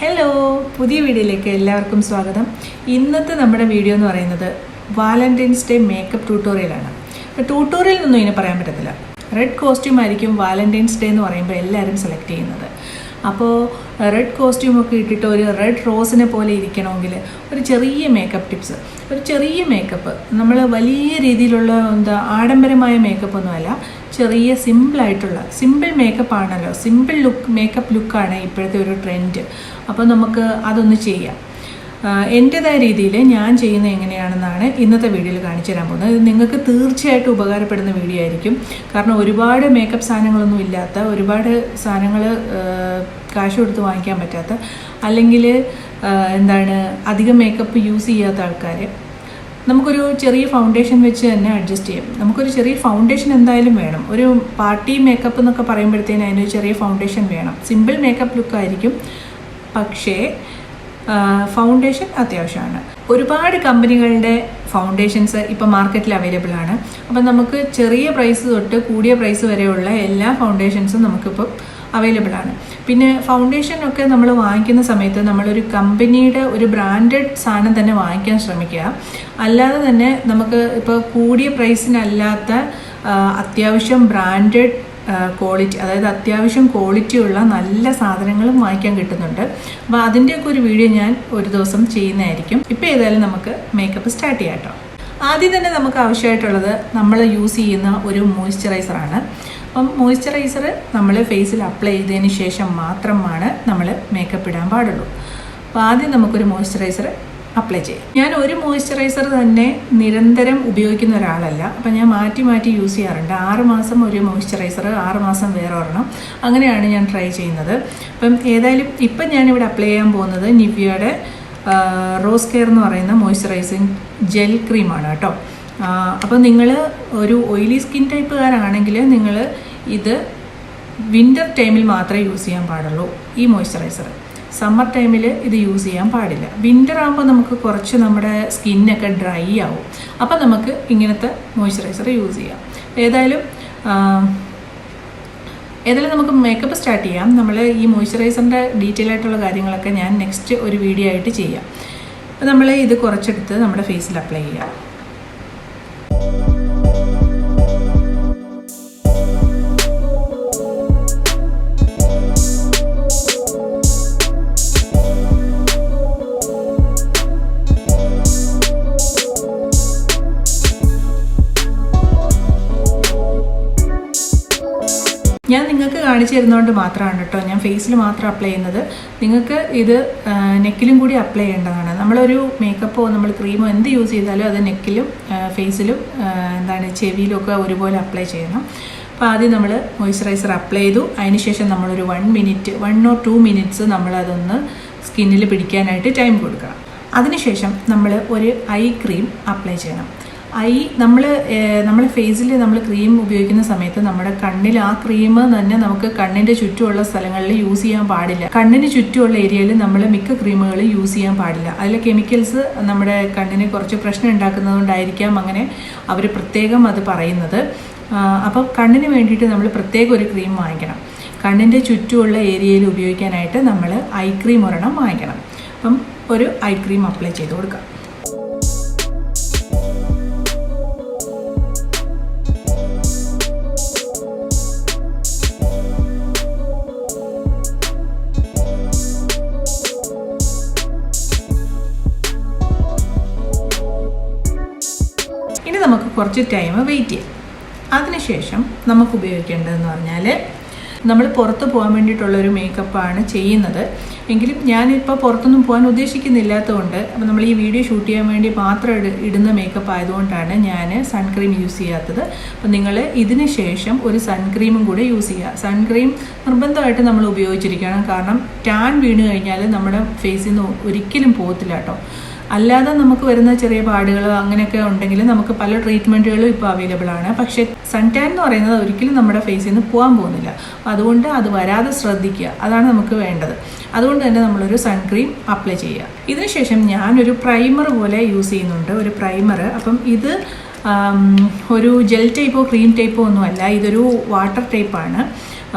Hello, പുതിയ വീഡിയോയിലേക്ക് എല്ലാവർക്കും സ്വാഗതം. ഇന്നത്തെ നമ്മുടെ വീഡിയോ എന്ന് പറയുന്നത് വാലന്റൈൻസ് ഡേ മേക്കപ്പ് ട്യൂട്ടോറിയലാണ്. ട്യൂട്ടോറിയൽ ഒന്നും ഇതിനെ പറയാൻ പറ്റത്തില്ല. റെഡ് കോസ്റ്റ്യൂം ആയിരിക്കും വാലന്റൈൻസ് ഡേ എന്ന് പറയുമ്പോൾ എല്ലാവരും സെലക്ട് ചെയ്യുന്നത്. അപ്പോൾ റെഡ് കോസ്റ്റ്യൂമൊക്കെ ഇട്ടിട്ട് ഒരു റെഡ് റോസിനെ പോലെ ഇരിക്കണമെങ്കിൽ ഒരു ചെറിയ മേക്കപ്പ് ടിപ്സ്, ഒരു ചെറിയ മേക്കപ്പ്, നമ്മൾ വലിയ രീതിയിലുള്ള ആഡംബരമായ മേക്കപ്പൊന്നുമല്ല, ചെറിയ സിമ്പിൾ മേക്കപ്പ് ആണല്ലോ, സിമ്പിൾ മേക്കപ്പ് ലുക്കാണ് ഇപ്പോഴത്തെ ഒരു ട്രെൻഡ്. അപ്പോൾ നമുക്ക് അതൊന്ന് ചെയ്യാം. എൻ്റേതായ രീതിയിൽ ഞാൻ ചെയ്യുന്നത് എങ്ങനെയാണെന്നാണ് ഇന്നത്തെ വീഡിയോയിൽ കാണിച്ചു തരാൻ പോകുന്നത്. ഇത് നിങ്ങൾക്ക് തീർച്ചയായിട്ടും ഉപകാരപ്പെടുന്ന വീഡിയോ ആയിരിക്കും. കാരണം ഒരുപാട് മേക്കപ്പ് സാധനങ്ങളൊന്നും ഇല്ലാത്ത, ഒരുപാട് സാധനങ്ങൾ കാശ് കൊടുത്ത് വാങ്ങിക്കാൻ പറ്റാത്ത, അല്ലെങ്കിൽ അധികം മേക്കപ്പ് യൂസ് ചെയ്യാത്ത ആൾക്കാർ, നമുക്കൊരു ചെറിയ ഫൗണ്ടേഷൻ വെച്ച് തന്നെ അഡ്ജസ്റ്റ് ചെയ്യും. നമുക്കൊരു ചെറിയ ഫൗണ്ടേഷൻ എന്തായാലും വേണം. ഒരു പാർട്ടി മേക്കപ്പ് എന്നൊക്കെ പറയുമ്പോഴത്തേന് അതിനൊരു ചെറിയ ഫൗണ്ടേഷൻ വേണം. സിമ്പിൾ മേക്കപ്പ് ലുക്കായിരിക്കും, പക്ഷേ ഫൗണ്ടേഷൻ അത്യാവശ്യമാണ്. ഒരുപാട് കമ്പനികളുടെ ഫൗണ്ടേഷൻസ് ഇപ്പോൾ മാർക്കറ്റിൽ അവൈലബിൾ ആണ്. അപ്പം നമുക്ക് ചെറിയ പ്രൈസ് തൊട്ട് കൂടിയ പ്രൈസ് വരെയുള്ള എല്ലാ ഫൗണ്ടേഷൻസും നമുക്കിപ്പോൾ അവൈലബിൾ ആണ്. പിന്നെ ഫൗണ്ടേഷനൊക്കെ നമ്മൾ വാങ്ങിക്കുന്ന സമയത്ത് നമ്മളൊരു കമ്പനിയുടെ ഒരു ബ്രാൻഡഡ് സാധനം തന്നെ വാങ്ങിക്കാൻ ശ്രമിക്കുക. അല്ലാതെ തന്നെ നമുക്ക് ഇപ്പോൾ കൂടിയ പ്രൈസിനല്ലാത്ത അത്യാവശ്യം ബ്രാൻഡഡ് ക്വാളിറ്റി, അതായത് അത്യാവശ്യം ക്വാളിറ്റിയുള്ള നല്ല സാധനങ്ങളും വാങ്ങിക്കാൻ കിട്ടുന്നുണ്ട്. അപ്പോൾ അതിൻ്റെയൊക്കെ ഒരു വീഡിയോ ഞാൻ ഒരു ദിവസം ചെയ്യുന്നതായിരിക്കും. ഇപ്പോൾ ഏതായാലും നമുക്ക് മേക്കപ്പ് സ്റ്റാർട്ട് ചെയ്യാം കേട്ടോ. ആദ്യം തന്നെ നമുക്ക് ആവശ്യമായിട്ടുള്ളത് നമ്മൾ യൂസ് ചെയ്യുന്ന ഒരു മോയ്സ്ചറൈസറാണ്. അപ്പം മോയ്സ്ചറൈസർ നമ്മൾ ഫേസിൽ അപ്ലൈ ചെയ്തതിന് ശേഷം മാത്രമാണ് നമ്മൾ മേക്കപ്പ് ഇടാൻ പാടുള്ളൂ. അപ്പോൾ ആദ്യം നമുക്കൊരു മോയ്സ്ചറൈസർ അപ്ലൈ ചെയ്യാം. ഞാൻ ഒരു മോയ്സ്ചറൈസർ തന്നെ നിരന്തരം ഉപയോഗിക്കുന്ന ഒരാളല്ല. അപ്പം ഞാൻ മാറ്റി യൂസ് ചെയ്യാറുണ്ട്. 6 മാസം ഒരു മോയ്സ്ചറൈസർ, 6 മാസം വേറെ ഒരെണ്ണം, അങ്ങനെയാണ് ഞാൻ ട്രൈ ചെയ്യുന്നത്. അപ്പം ഏതായാലും ഇപ്പം ഞാനിവിടെ അപ്ലൈ ചെയ്യാൻ പോകുന്നത് നിവ്യയുടെ റോസ് കെയർ എന്ന് പറയുന്ന മോയ്സ്ചറൈസിങ് ജെൽ ക്രീമാണ് കേട്ടോ. അപ്പോൾ നിങ്ങൾ ഒരു ഓയിലി സ്കിൻ ടൈപ്പുകാരാണെങ്കിൽ നിങ്ങൾ ഇത് വിൻ്റർ ടൈമിൽ മാത്രമേ യൂസ് ചെയ്യാൻ പാടുള്ളൂ ഈ മോയ്സ്ചറൈസർ. സമ്മർ ടൈമിൽ ഇത് യൂസ് ചെയ്യാൻ പാടില്ല. വിൻ്റർ ആകുമ്പോൾ നമുക്ക് കുറച്ച് നമ്മുടെ സ്കിന്നൊക്കെ ഡ്രൈ ആവും. അപ്പോൾ നമുക്ക് ഇങ്ങനത്തെ മോയ്സ്ചറൈസർ യൂസ് ചെയ്യാം. ഏതായാലും നമുക്ക് മേക്കപ്പ് സ്റ്റാർട്ട് ചെയ്യാം. നമ്മൾ ഈ മോയ്സ്ചറൈസറിൻ്റെ ഡീറ്റെയിൽ ആയിട്ടുള്ള കാര്യങ്ങളൊക്കെ ഞാൻ നെക്സ്റ്റ് ഒരു വീഡിയോ ആയിട്ട് ചെയ്യാം. അപ്പോൾ നമ്മൾ ഇത് കുറച്ചെടുത്ത് നമ്മുടെ ഫേസിൽ അപ്ലൈ ചെയ്യാം. ഞാൻ നിങ്ങൾക്ക് കാണിച്ചു തരുന്നതുകൊണ്ട് മാത്രമാണ് കേട്ടോ ഞാൻ ഫേസിൽ മാത്രം അപ്ലൈ ചെയ്യുന്നത്. നിങ്ങൾക്ക് ഇത് നെക്കിലും കൂടി അപ്ലൈ ചെയ്യേണ്ടതാണ്. നമ്മളൊരു മേക്കപ്പോ നമ്മൾ ക്രീമോ എന്ത് യൂസ് ചെയ്താലും അത് നെക്കിലും ഫേസിലും ചെവിയിലും ഒക്കെ ഒരുപോലെ അപ്ലൈ ചെയ്യണം. അപ്പോൾ ആദ്യം നമ്മൾ മോയ്സ്ചറൈസർ അപ്ലൈ ചെയ്തു. അതിനുശേഷം നമ്മളൊരു 1 or 2 മിനിറ്റ്സ് നമ്മളതൊന്ന് സ്കിന്നിൽ പിടിക്കാനായിട്ട് ടൈം കൊടുക്കണം. അതിനുശേഷം നമ്മൾ ഒരു ഐ ക്രീം അപ്ലൈ ചെയ്യണം. നമ്മൾ ഫേസിൽ നമ്മൾ ക്രീം ഉപയോഗിക്കുന്ന സമയത്ത് നമ്മുടെ കണ്ണിൽ ആ ക്രീം തന്നെ നമുക്ക് കണ്ണിൻ്റെ ചുറ്റുമുള്ള സ്ഥലങ്ങളിൽ യൂസ് ചെയ്യാൻ പാടില്ല. കണ്ണിന് ചുറ്റുമുള്ള ഏരിയയിൽ നമ്മൾ മിക്ക ക്രീമുകൾ യൂസ് ചെയ്യാൻ പാടില്ല. അതിലെ കെമിക്കൽസ് നമ്മുടെ കണ്ണിന് കുറച്ച് പ്രശ്നം ഉണ്ടാക്കുന്നതുകൊണ്ടായിരിക്കാം അങ്ങനെ അവർ പ്രത്യേകം അത് പറയുന്നത്. അപ്പോൾ കണ്ണിന് വേണ്ടിയിട്ട് നമ്മൾ പ്രത്യേകം ഒരു ക്രീം വാങ്ങിക്കണം. കണ്ണിൻ്റെ ചുറ്റുമുള്ള ഏരിയയിൽ ഉപയോഗിക്കാനായിട്ട് നമ്മൾ ഐ ക്രീം ഒരെണ്ണം വാങ്ങിക്കണം. അപ്പം ഒരു ഐ ക്രീം അപ്ലൈ ചെയ്ത് കൊടുക്കാം. ഇനി നമുക്ക് കുറച്ച് ടൈം വെയിറ്റ് ചെയ്യാം. അതിനുശേഷം നമുക്ക് ഉപയോഗിക്കേണ്ടതെന്ന് പറഞ്ഞാൽ നമ്മൾ പുറത്ത് പോകാൻ വേണ്ടിയിട്ടുള്ളൊരു മേക്കപ്പാണ് ചെയ്യുന്നത്. എങ്കിലും ഞാനിപ്പോൾ പുറത്തൊന്നും പോകാൻ ഉദ്ദേശിക്കുന്നില്ലാത്തതുകൊണ്ട്, അപ്പോൾ നമ്മൾ ഈ വീഡിയോ ഷൂട്ട് ചെയ്യാൻ വേണ്ടി മാത്രം ഇടുന്ന മേക്കപ്പ് ആയതുകൊണ്ടാണ് ഞാൻ സൺക്രീം യൂസ് ചെയ്യാത്തത്. അപ്പോൾ നിങ്ങൾ ഇതിന് ശേഷം ഒരു സൺക്രീമും കൂടെ യൂസ് ചെയ്യുക. സൺക്രീം നിർബന്ധമായിട്ട് നമ്മൾ ഉപയോഗിച്ചിരിക്കണം. കാരണം ടാൻ വീണ് കഴിഞ്ഞാൽ നമ്മുടെ ഫേസിൽ നിന്ന് ഒരിക്കലും പോകത്തില്ല കേട്ടോ. അല്ലാതെ നമുക്ക് വരുന്ന ചെറിയ പാടുകൾ അങ്ങനെയൊക്കെ ഉണ്ടെങ്കിൽ നമുക്ക് പല ട്രീറ്റ്മെൻറ്റുകളും ഇപ്പോൾ അവൈലബിൾ ആണ്. പക്ഷേ സൺ ടാൻ എന്ന് പറയുന്നത് ഒരിക്കലും നമ്മുടെ ഫേസിൽ നിന്ന് പോകാൻ പോകുന്നില്ല. അതുകൊണ്ട് അത് വരാതെ ശ്രദ്ധിക്കുക, അതാണ് നമുക്ക് വേണ്ടത്. അതുകൊണ്ട് തന്നെ നമ്മളൊരു സൺക്രീം അപ്ലൈ ചെയ്യുക. ഇതിനുശേഷം ഞാനൊരു പ്രൈമർ പോലെ യൂസ് ചെയ്യുന്നുണ്ട്, ഒരു പ്രൈമർ. അപ്പം ഇത് ഒരു ജെൽ ടൈപ്പോ ക്രീം ടൈപ്പോ ഒന്നുമല്ല, ഇതൊരു വാട്ടർ ടൈപ്പാണ്.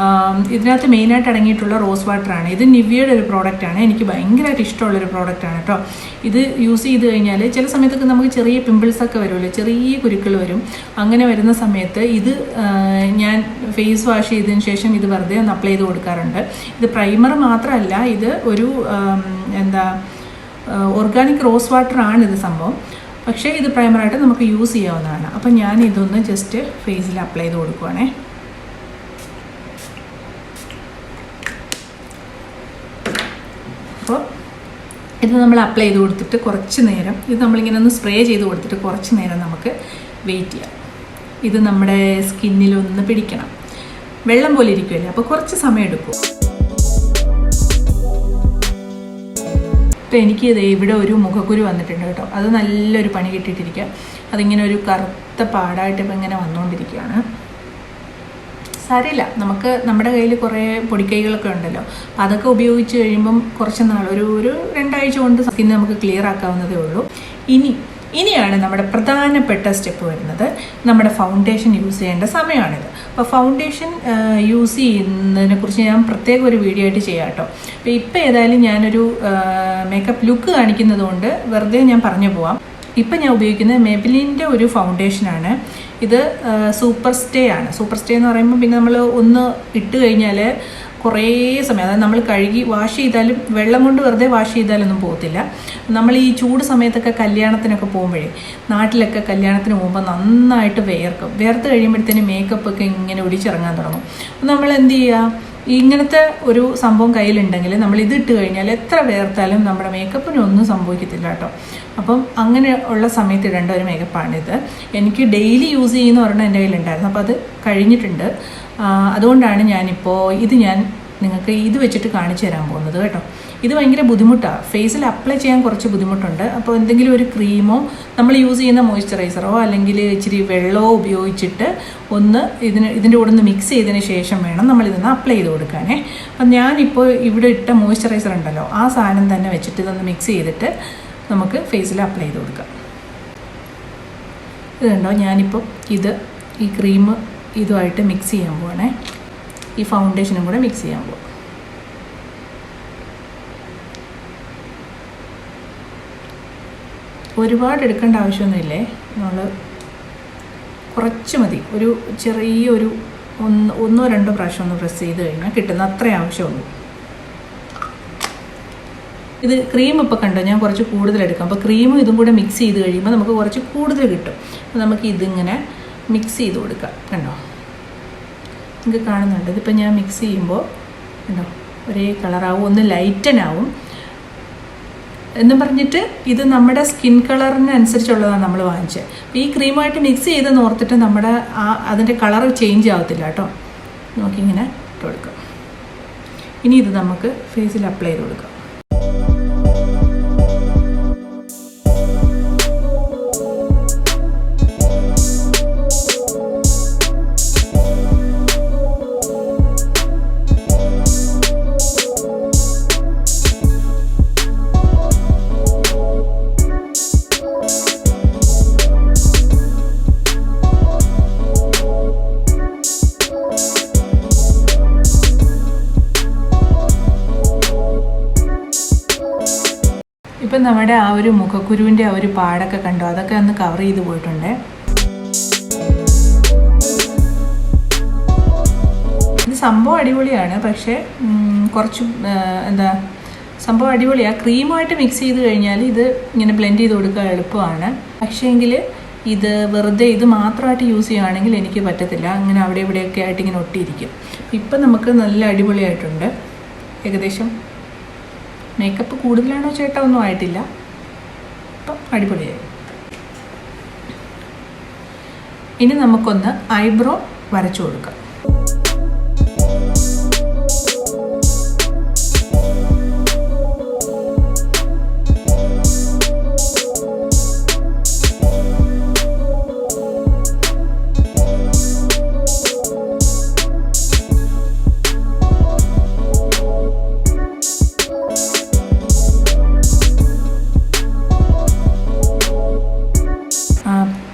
ഇതിനകത്ത് മെയിനായിട്ട് അടങ്ങിയിട്ടുള്ള റോസ് വാട്ടറാണ്. ഇത് നിവ്യയുടെ ഒരു പ്രോഡക്റ്റാണ്. എനിക്ക് ഭയങ്കരമായിട്ട് ഇഷ്ടമുള്ളൊരു പ്രോഡക്റ്റാണ് കേട്ടോ. ഇത് യൂസ് ചെയ്ത് കഴിഞ്ഞാൽ ചില സമയത്തൊക്കെ നമുക്ക് ചെറിയ പിമ്പിൾസൊക്കെ വരുമല്ലോ, ചെറിയ കുരുക്കൾ വരും. അങ്ങനെ വരുന്ന സമയത്ത് ഇത് ഞാൻ ഫേസ് വാഷ് ചെയ്തതിന് ശേഷം ഇത് വെറുതെ ഒന്ന് അപ്ലൈ ചെയ്ത് കൊടുക്കാറുണ്ട്. ഇത് പ്രൈമർ മാത്രമല്ല, ഇത് ഒരു ഓർഗാനിക് റോസ് വാട്ടറാണ് ഇത് സംഭവം. പക്ഷേ ഇത് പ്രൈമറായിട്ട് നമുക്ക് യൂസ് ചെയ്യാവുന്നതാണ്. അപ്പം ഞാൻ ഇതൊന്ന് ജസ്റ്റ് ഫേസിൽ അപ്ലൈ ചെയ്ത് കൊടുക്കുവാണേ. അപ്പോൾ ഇത് നമ്മൾ അപ്ലൈ ചെയ്ത് കൊടുത്തിട്ട് കുറച്ച് നേരം ഇത് നമ്മളിങ്ങനെ ഒന്ന് സ്പ്രേ ചെയ്ത് കൊടുത്തിട്ട് കുറച്ച് നേരം നമുക്ക് വെയിറ്റ് ചെയ്യാം. ഇത് നമ്മുടെ സ്കിന്നിലൊന്ന് പിടിക്കണം. വെള്ളം പോലെ ഇരിക്കുമല്ലേ, അപ്പോൾ കുറച്ച് സമയം എടുക്കും. ഇപ്പോൾ എനിക്ക് ഇവിടെ ഒരു മുഖക്കുരു വന്നിട്ടുണ്ട് കേട്ടോ. അത് നല്ലൊരു പണി കിട്ടിയിട്ടിരിക്കുക. അതിങ്ങനെ ഒരു കറുത്ത പാടായിട്ട് ഇപ്പം ഇങ്ങനെ വന്നുകൊണ്ടിരിക്കുകയാണ്. സാരമില്ല, നമുക്ക് നമ്മുടെ കയ്യിൽ കുറേ പൊടിക്കൈകളൊക്കെ ഉണ്ടല്ലോ. അപ്പം അതൊക്കെ ഉപയോഗിച്ച് കഴിയുമ്പം കുറച്ച് നാൾ ഒരു 2 ആഴ്ച കൊണ്ട് സ്കിന്ന് നമുക്ക് ക്ലിയർ ആക്കാവുന്നതേ ഉള്ളൂ. ഇനിയാണ് നമ്മുടെ പ്രധാനപ്പെട്ട സ്റ്റെപ്പ് വരുന്നത്. നമ്മുടെ ഫൗണ്ടേഷൻ യൂസ് ചെയ്യേണ്ട സമയമാണിത്. അപ്പോൾ ഫൗണ്ടേഷൻ യൂസ് ചെയ്യുന്നതിനെ കുറിച്ച് ഞാൻ പ്രത്യേക ഒരു വീഡിയോ ആയിട്ട് ചെയ്യാം കേട്ടോ. അപ്പോൾ ഇപ്പോൾ ഏതായാലും ഞാനൊരു മേക്കപ്പ് ലുക്ക് കാണിക്കുന്നത് കൊണ്ട് വെറുതെ ഞാൻ പറഞ്ഞു പോവാം. ഇപ്പം ഞാൻ ഉപയോഗിക്കുന്നത് മെബിലിൻ്റെ ഒരു ഫൗണ്ടേഷനാണ്. ഇത് സൂപ്പർ സ്റ്റേ ആണ്. സൂപ്പർ സ്റ്റേ എന്ന് പറയുമ്പോൾ പിന്നെ നമ്മൾ ഒന്ന് ഇട്ട് കഴിഞ്ഞാൽ കുറേ സമയം, അതായത് നമ്മൾ കഴുകി വാഷ് ചെയ്താലും വെള്ളം കൊണ്ട് വെറുതെ വാഷ് ചെയ്താലൊന്നും പോകത്തില്ല. നമ്മൾ ഈ ചൂട് സമയത്തൊക്കെ കല്യാണത്തിനൊക്കെ പോകുമ്പോഴേ, നാട്ടിലൊക്കെ കല്യാണത്തിന് പോകുമ്പോൾ നന്നായിട്ട് വേർത്ത് കഴിയുമ്പോഴത്തേന് മേക്കപ്പൊക്കെ ഇങ്ങനെ ഒടിച്ചിറങ്ങാൻ തുടങ്ങും. നമ്മൾ എന്ത് ചെയ്യുക, ഇങ്ങനത്തെ ഒരു സംഭവം കയ്യിലുണ്ടെങ്കിൽ നമ്മൾ ഇതിട്ട് കഴിഞ്ഞാൽ എത്ര വേർത്താലും നമ്മുടെ മേക്കപ്പിനൊന്നും സംഭവിക്കത്തില്ല കേട്ടോ. അപ്പം അങ്ങനെ ഉള്ള സമയത്ത് ഇടേണ്ട ഒരു മേക്കപ്പാണിത്. എനിക്ക് ഡെയിലി യൂസ് ചെയ്യുന്ന ഒരെണ്ണം എൻ്റെ കയ്യിലുണ്ടായിരുന്നു. അപ്പോൾ അത് കഴിഞ്ഞിട്ടുണ്ട്. അതുകൊണ്ടാണ് ഞാനിപ്പോൾ ഞാൻ നിങ്ങൾക്ക് ഇത് വെച്ചിട്ട് കാണിച്ചു തരാൻ പോകുന്നത് കേട്ടോ. ഇത് ഭയങ്കര ബുദ്ധിമുട്ടാണ്, ഫേസിൽ അപ്ലൈ ചെയ്യാൻ കുറച്ച് ബുദ്ധിമുട്ടുണ്ട്. അപ്പോൾ എന്തെങ്കിലും ഒരു ക്രീമോ നമ്മൾ യൂസ് ചെയ്യുന്ന മോയ്സ്ചറൈസറോ അല്ലെങ്കിൽ ഇച്ചിരി വെള്ളമോ ഉപയോഗിച്ചിട്ട് ഇതിൻ്റെ കൂടെ ഒന്ന് മിക്സ് ചെയ്തതിന് ശേഷം വേണം നമ്മളിതൊന്ന് അപ്ലൈ ചെയ്ത് കൊടുക്കാനേ. അപ്പം ഞാനിപ്പോൾ ഇവിടെ ഇട്ട മോയ്സ്ചറൈസർ ഉണ്ടല്ലോ, ആ സാധനം തന്നെ വെച്ചിട്ട് ഇതൊന്ന് മിക്സ് ചെയ്തിട്ട് നമുക്ക് ഫേസിൽ അപ്ലൈ ചെയ്ത് കൊടുക്കാം. ഇതുണ്ടോ, ഞാനിപ്പോൾ ഈ ക്രീം ഇതുമായിട്ട് മിക്സ് ചെയ്യാൻ പോവാണേ. ഈ ഫൗണ്ടേഷനും കൂടെ മിക്സ് ചെയ്യാൻ പോവാം. ഒരുപാട് എടുക്കേണ്ട ആവശ്യമൊന്നുമില്ലേ, നമ്മൾ കുറച്ച് മതി. ഒരു ചെറിയൊരു 1-2 പ്രാവശ്യം ഒന്ന് പ്രസ് ചെയ്ത് കഴിഞ്ഞാൽ കിട്ടുന്ന അത്രേ ആവശ്യമുള്ളൂ. ഇത് ക്രീം ഇപ്പോൾ കണ്ടോ, ഞാൻ കുറച്ച് കൂടുതൽ എടുക്കാം. അപ്പോൾ ക്രീമും ഇതും കൂടെ മിക്സ് ചെയ്ത് കഴിയുമ്പോൾ നമുക്ക് കുറച്ച് കൂടുതൽ കിട്ടും. അപ്പോൾ നമുക്ക് ഇതിങ്ങനെ മിക്സ് ചെയ്ത് കൊടുക്കാം. കണ്ടോ, നിങ്ങൾക്ക് കാണുന്നുണ്ട്. ഇതിപ്പോൾ ഞാൻ മിക്സ് ചെയ്യുമ്പോൾ കണ്ടോ ഒരേ കളറാവും, ഒന്ന് ലൈറ്റനാവും എന്നും പറഞ്ഞിട്ട് ഇത് നമ്മുടെ സ്കിൻ കളറിനനുസരിച്ചുള്ളതാണ് നമ്മൾ വാങ്ങിച്ചത്. അപ്പോൾ ഈ ക്രീമായിട്ട് മിക്സ് ചെയ്തെന്ന് ഓർത്തിട്ട് നമ്മുടെ അതിൻ്റെ കളർ ചേഞ്ച് ആവത്തില്ല കേട്ടോ. നോക്കിങ്ങനെ ഇട്ട് കൊടുക്കാം. ഇനി ഇത് നമുക്ക് ഫേസിൽ അപ്ലൈ ചെയ്ത് കൊടുക്കാം. ഇപ്പം നമ്മുടെ ആ ഒരു മുഖക്കുരുവിൻ്റെ ആ ഒരു പാടൊക്കെ കണ്ടോ, അതൊക്കെ ഒന്ന് കവർ ചെയ്ത് പോയിട്ടുണ്ട്. ഇത് സംഭവം അടിപൊളിയാണ്, പക്ഷേ കുറച്ച് സംഭവം അടിപൊളിയാണ്. ക്രീമുമായിട്ട് മിക്സ് ചെയ്ത് കഴിഞ്ഞാൽ ഇത് ഇങ്ങനെ ബ്ലെൻഡ് ചെയ്ത് കൊടുക്കാൻ എളുപ്പമാണ്. പക്ഷേങ്കിൽ ഇത് വെറുതെ ഇത് മാത്രമായിട്ട് യൂസ് ചെയ്യുകയാണെങ്കിൽ എനിക്ക് പറ്റത്തില്ല. അങ്ങനെ അവിടെ ഇവിടെയൊക്കെ ആയിട്ട് ഇങ്ങനെ ഒട്ടിയിരിക്കും. ഇപ്പം നമുക്ക് നല്ല അടിപൊളിയായിട്ടുണ്ട്. ഏകദേശം മേക്കപ്പ് കൂടുതലാണോ ചേട്ടാ, ഒന്നും ആയിട്ടില്ല. അപ്പം അടിപൊളിയായി. ഇനി നമുക്കൊന്ന് ഐബ്രോ വരച്ചു കൊടുക്കാം.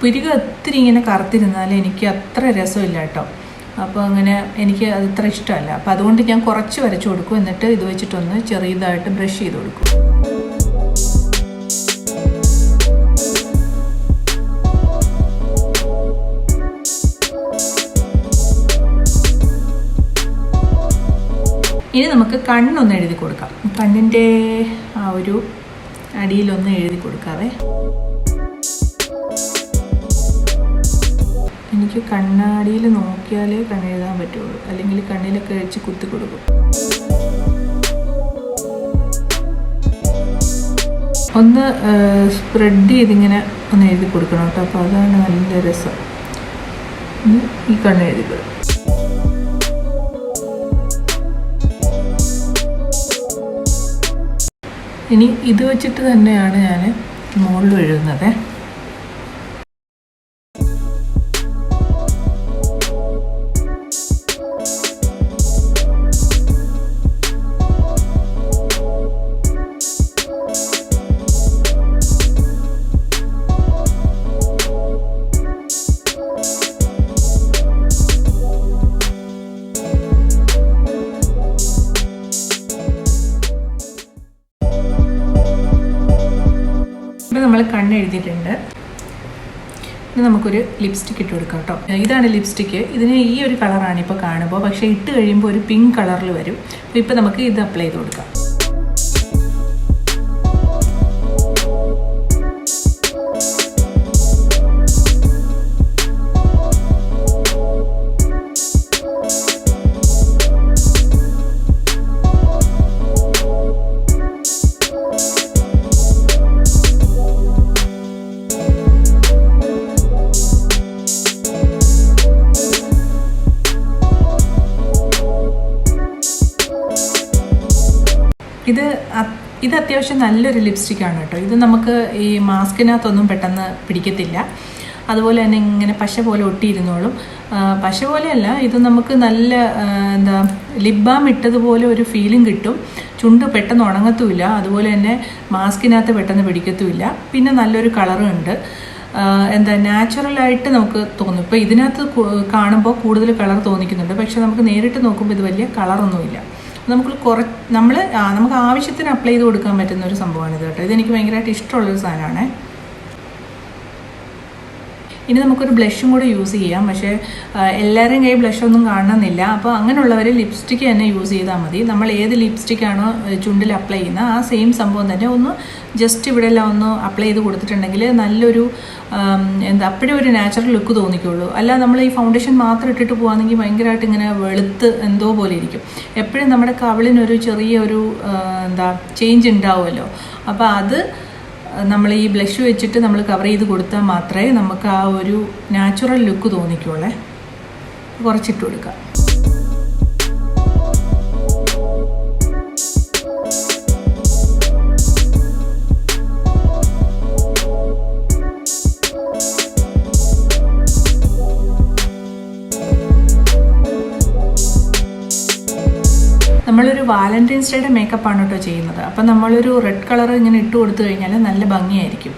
പുരിക ഒത്തിരി ഇങ്ങനെ കറുത്തിരുന്നാൽ എനിക്ക് അത്ര രസമില്ല കേട്ടോ. അപ്പോൾ അങ്ങനെ എനിക്ക് അത് ഇത്ര ഇഷ്ടമല്ല. അപ്പോൾ അതുകൊണ്ട് ഞാൻ കുറച്ച് വരച്ചു കൊടുക്കും. എന്നിട്ട് ഇത് വെച്ചിട്ടൊന്ന് ചെറിയതായിട്ട് ബ്രഷ് ചെയ്ത് കൊടുക്കും. ഇനി നമുക്ക് കണ്ണൊന്ന് എഴുതി കൊടുക്കാം. കണ്ണിൻ്റെ ആ ഒരു അടിയിലൊന്ന് എഴുതി കൊടുക്കാവേ. എനിക്ക് കണ്ണാടിയിൽ നോക്കിയാലേ കണ്ണെഴുതാൻ പറ്റുള്ളൂ, അല്ലെങ്കിൽ കണ്ണിലൊക്കെ വെച്ച് കുത്തി കൊടുക്കും. ഒന്ന് സ്പ്രെഡ് ചെയ്തിങ്ങനെ ഒന്ന് എഴുതി കൊടുക്കണം കേട്ടോ. അപ്പോൾ അതാണ് നല്ല രസം. ഈ കണ്ണ് എഴുതി കൊടുക്കും. ഇനി ഇത് വെച്ചിട്ട് തന്നെയാണ് ഞാൻ മുകളിൽ എഴുതുന്നത്. നമ്മൾ കണ്ണ് എഴുതിയിട്ടുണ്ട്. ഇനി നമുക്കൊരു ലിപ്സ്റ്റിക്ക് ഇട്ട് കൊടുക്കാം കേട്ടോ. ഇതാണ് ലിപ്സ്റ്റിക്ക്. ഇതിന് ഈ ഒരു കളറാണ് ഇപ്പോൾ കാണുമ്പോൾ, പക്ഷേ ഇട്ട് കഴിയുമ്പോൾ ഒരു പിങ്ക് കളറിൽ വരും. അപ്പോൾ ഇപ്പോൾ നമുക്ക് ഇത് അപ്ലൈ ചെയ്ത് കൊടുക്കാം. ഇത് അത്യാവശ്യം നല്ലൊരു ലിപ്സ്റ്റിക്കാണ് കേട്ടോ. ഇത് നമുക്ക് ഈ മാസ്കിനകത്തൊന്നും പെട്ടെന്ന് പിടിക്കത്തില്ല. അതുപോലെ തന്നെ ഇങ്ങനെ പശ പോലെ ഒട്ടിയിരുന്നോളും. പശ പോലെയല്ല, ഇത് നമുക്ക് നല്ല എന്താ ലിപ് ബാം ഇട്ടതുപോലെ ഒരു ഫീലും കിട്ടും. ചുണ്ട് പെട്ടെന്ന് ഉണങ്ങത്തുമില്ല. അതുപോലെ തന്നെ മാസ്കിനകത്ത് പെട്ടെന്ന് പിടിക്കത്തുമില്ല. പിന്നെ നല്ലൊരു കളറും ഉണ്ട്. എന്താ നാച്ചുറലായിട്ട് നമുക്ക് തോന്നും. ഇപ്പോൾ ഇതിനകത്ത് കാണുമ്പോൾ കൂടുതൽ കളർ തോന്നിക്കുന്നുണ്ട്, പക്ഷെ നമുക്ക് നേരിട്ട് നോക്കുമ്പോൾ ഇത് വലിയ കളറൊന്നുമില്ല. നമുക്ക് ആവശ്യത്തിന് അപ്ലൈ ചെയ്ത് കൊടുക്കാൻ പറ്റുന്ന ഒരു സംഭവമാണിത് കേട്ടോ. ഇതെനിക്ക് ഭയങ്കരമായിട്ട് ഇഷ്ടമുള്ളൊരു സാധനമാണ്. ഇനി നമുക്കൊരു ബ്ലഷും കൂടെ യൂസ് ചെയ്യാം. പക്ഷേ എല്ലാവരുടെയും കയ്യിൽ ബ്ലഷൊന്നും കാണണമെന്നില്ല. അപ്പോൾ അങ്ങനെയുള്ളവർ ലിപ്സ്റ്റിക്ക് തന്നെ യൂസ് ചെയ്താൽ മതി. നമ്മൾ ഏത് ലിപ്സ്റ്റിക്കാണോ ചുണ്ടിൽ അപ്ലൈ ചെയ്യുന്നത് ആ സെയിം സംഭവം തന്നെ ഒന്ന് ജസ്റ്റ് ഇവിടെ എല്ലാം ഒന്ന് അപ്ലൈ ചെയ്ത് കൊടുത്തിട്ടുണ്ടെങ്കിൽ നല്ലൊരു അപ്പോഴും ഒരു നാച്ചുറൽ ലുക്ക് തോന്നിക്കുള്ളൂ. അല്ല നമ്മൾ ഈ ഫൗണ്ടേഷൻ മാത്രം ഇട്ടിട്ട് പോകുകയാണെങ്കിൽ ഭയങ്കരമായിട്ട് ഇങ്ങനെ വെളുത്ത് എന്തോ പോലെ ഇരിക്കും. എപ്പോഴും നമ്മുടെ കവിളിനൊരു ചെറിയൊരു ചേഞ്ച് ഉണ്ടാവുമല്ലോ. അപ്പോൾ അത് നമ്മൾ ഈ ബ്ലഷ് വെച്ചിട്ട് നമ്മൾ കവർ ചെയ്ത് കൊടുത്താൽ മാത്രമേ നമുക്ക് ആ ഒരു നാച്ചുറൽ ലുക്ക് തോന്നിക്കുള്ളേ. കുറച്ചിട്ട് കൊടുക്കാം. നമ്മളൊരു വാലന്റൈൻസ് ഡേയുടെ മേക്കപ്പാണ് കേട്ടോ ചെയ്യുന്നത്. അപ്പം നമ്മളൊരു റെഡ് കളർ ഇങ്ങനെ ഇട്ട് കൊടുത്തു കഴിഞ്ഞാൽ നല്ല ഭംഗിയായിരിക്കും.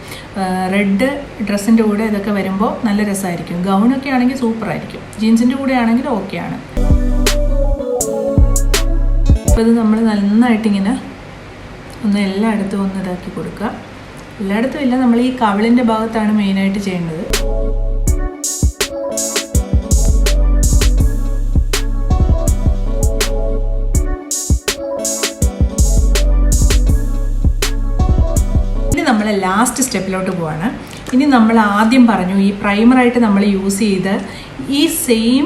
റെഡ് ഡ്രസ്സിൻ്റെ കൂടെ ഇതൊക്കെ വരുമ്പോൾ നല്ല രസമായിരിക്കും. ഗൗണൊക്കെ ആണെങ്കിൽ സൂപ്പറായിരിക്കും. ജീൻസിൻ്റെ കൂടെ ആണെങ്കിൽ ഓക്കെയാണ്. അപ്പോൾ ഇത് നമ്മൾ നന്നായിട്ടിങ്ങനെ ഒന്ന് എല്ലായിടത്തും ഒന്ന് ഇതാക്കി കൊടുക്കുക. എല്ലായിടത്തും ഇല്ല, നമ്മൾ ഈ കവിളിൻ്റെ ഭാഗത്താണ് മെയിനായിട്ട് ചെയ്യേണ്ടത്. നമ്മൾ ലാസ്റ്റ് സ്റ്റെപ്പിലോട്ട് പോവാണ്. ഇനി നമ്മൾ ആദ്യം പറഞ്ഞു ഈ പ്രൈമറായിട്ട് നമ്മൾ യൂസ് ചെയ്ത് ഈ സെയിം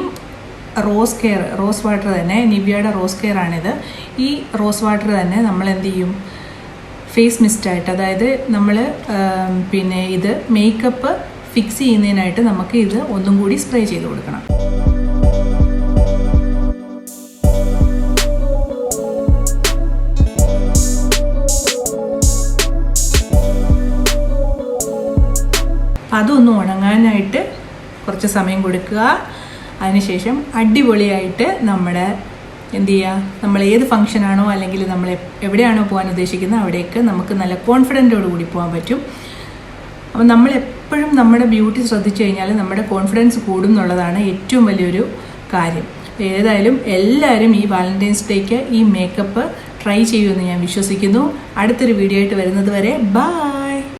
റോസ് വാട്ടർ തന്നെ, നിവ്യയുടെ റോസ് കെയർ ആണിത്. ഈ റോസ് വാട്ടർ തന്നെ നമ്മൾ എന്ത് ചെയ്യും, ഫേസ് മിസ്റ്റായിട്ട്, അതായത് നമ്മൾ പിന്നെ ഇത് മേക്കപ്പ് ഫിക്സ് ചെയ്യുന്നതിനായിട്ട് നമുക്ക് ഇത് ഒന്നും കൂടി സ്പ്രേ ചെയ്ത് കൊടുക്കണം. അതൊന്ന് ഉണങ്ങാനായിട്ട് കുറച്ച് സമയം കൊടുക്കുക. അതിനുശേഷം അടിപൊളിയായിട്ട് നമ്മുടെ എന്ത് ചെയ്യുക, നമ്മൾ ഏത് ഫംഗ്ഷനാണോ അല്ലെങ്കിൽ നമ്മൾ എവിടെയാണോ പോകാൻ ഉദ്ദേശിക്കുന്നത് അവിടേക്ക് നമുക്ക് നല്ല കോൺഫിഡൻറ്റോട് കൂടി പോകാൻ പറ്റും. അപ്പം നമ്മളെപ്പോഴും നമ്മുടെ ബ്യൂട്ടി ശ്രദ്ധിച്ചു കഴിഞ്ഞാൽ നമ്മുടെ കോൺഫിഡൻസ് കൂടും എന്നുള്ളതാണ് ഏറ്റവും വലിയൊരു കാര്യം. ഏതായാലും എല്ലാവരും ഈ വാലന്റൈൻസ് ഡേക്ക് ഈ മേക്കപ്പ് ട്രൈ ചെയ്യുമെന്ന് ഞാൻ വിശ്വസിക്കുന്നു. അടുത്തൊരു വീഡിയോ ആയിട്ട് വരുന്നത് വരെ ബൈ.